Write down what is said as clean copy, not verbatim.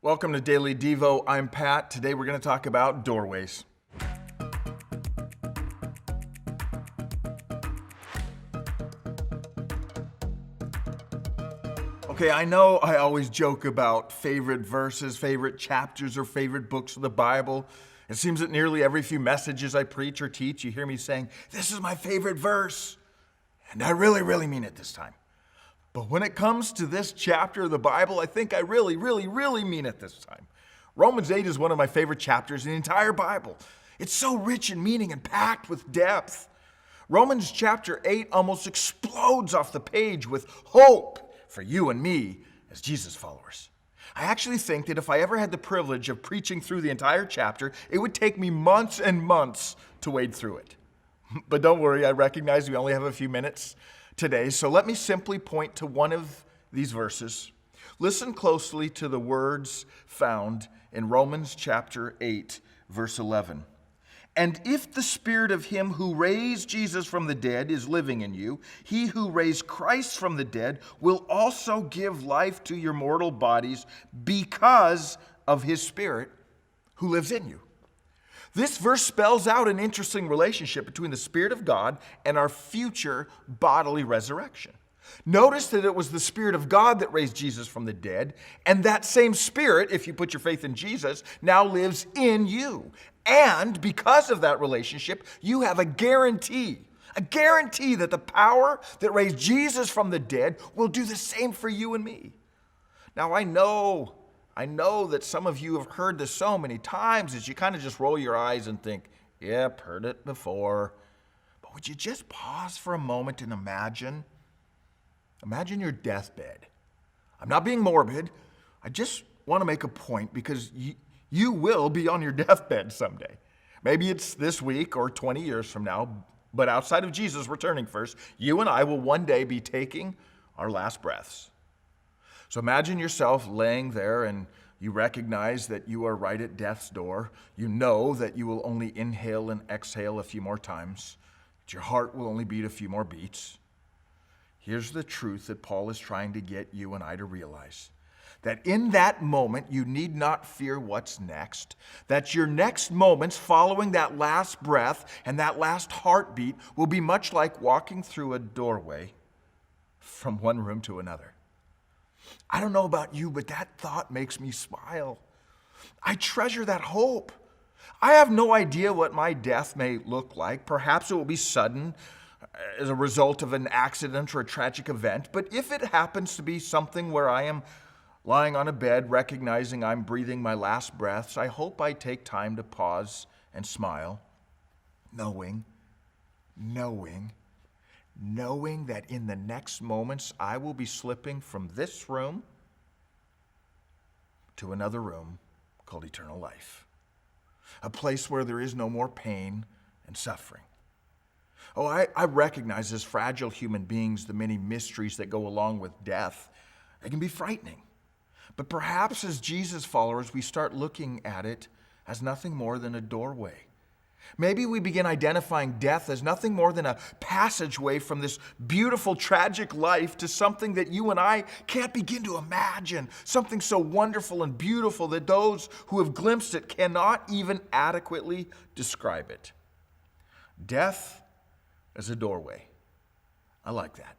Welcome to Daily Devo. I'm Pat. Today we're going to talk about doorways. Okay, I know I always joke about favorite verses, favorite chapters, or favorite books of the Bible. It seems that nearly every few messages I preach or teach, you hear me saying, "This is my favorite verse." And I really mean it this time. But when it comes to this chapter of the Bible, I think I really mean it this time. Romans 8 is one of my favorite chapters in the entire Bible. It's so rich in meaning and packed with depth. Romans chapter 8 almost explodes off the page with hope for you and me as Jesus followers. I actually think that if I ever had the privilege of preaching through the entire chapter, it would take me months and months to wade through it. But don't worry, I recognize we only have a few minutes today, so let me simply point to one of these verses. Listen closely to the words found in Romans chapter 8, verse 11. And if the spirit of him who raised Jesus from the dead is living in you, he who raised Christ from the dead will also give life to your mortal bodies because of his spirit who lives in you. This verse spells out an interesting relationship between the Spirit of God and our future bodily resurrection. Notice that it was the Spirit of God that raised Jesus from the dead, and that same Spirit, if you put your faith in Jesus, now lives in you. And because of that relationship, you have a guarantee that the power that raised Jesus from the dead will do the same for you and me. Now, I know that some of you have heard this so many times that you kind of just roll your eyes and think, yep, heard it before. But would you just pause for a moment and imagine your deathbed? I'm not being morbid. I just want to make a point because you will be on your deathbed someday. Maybe it's this week or 20 years from now, but outside of Jesus returning first, you and I will one day be taking our last breaths. So imagine yourself laying there and you recognize that you are right at death's door. You know that you will only inhale and exhale a few more times, that your heart will only beat a few more beats. Here's the truth that Paul is trying to get you and I to realize. That in that moment, you need not fear what's next. That your next moments following that last breath and that last heartbeat will be much like walking through a doorway from one room to another. I don't know about you, but that thought makes me smile. I treasure that hope. I have no idea what my death may look like. Perhaps it will be sudden as a result of an accident or a tragic event. But if it happens to be something where I am lying on a bed, recognizing I'm breathing my last breaths, I hope I take time to pause and smile, knowing that in the next moments I will be slipping from this room to another room called eternal life, a place where there is no more pain and suffering. Oh, I recognize as fragile human beings the many mysteries that go along with death. They can be frightening. But perhaps as Jesus followers, we start looking at it as nothing more than a doorway. Maybe we begin identifying death as nothing more than a passageway from this beautiful, tragic life to something that you and I can't begin to imagine, something so wonderful and beautiful that those who have glimpsed it cannot even adequately describe it. Death as a doorway. I like that.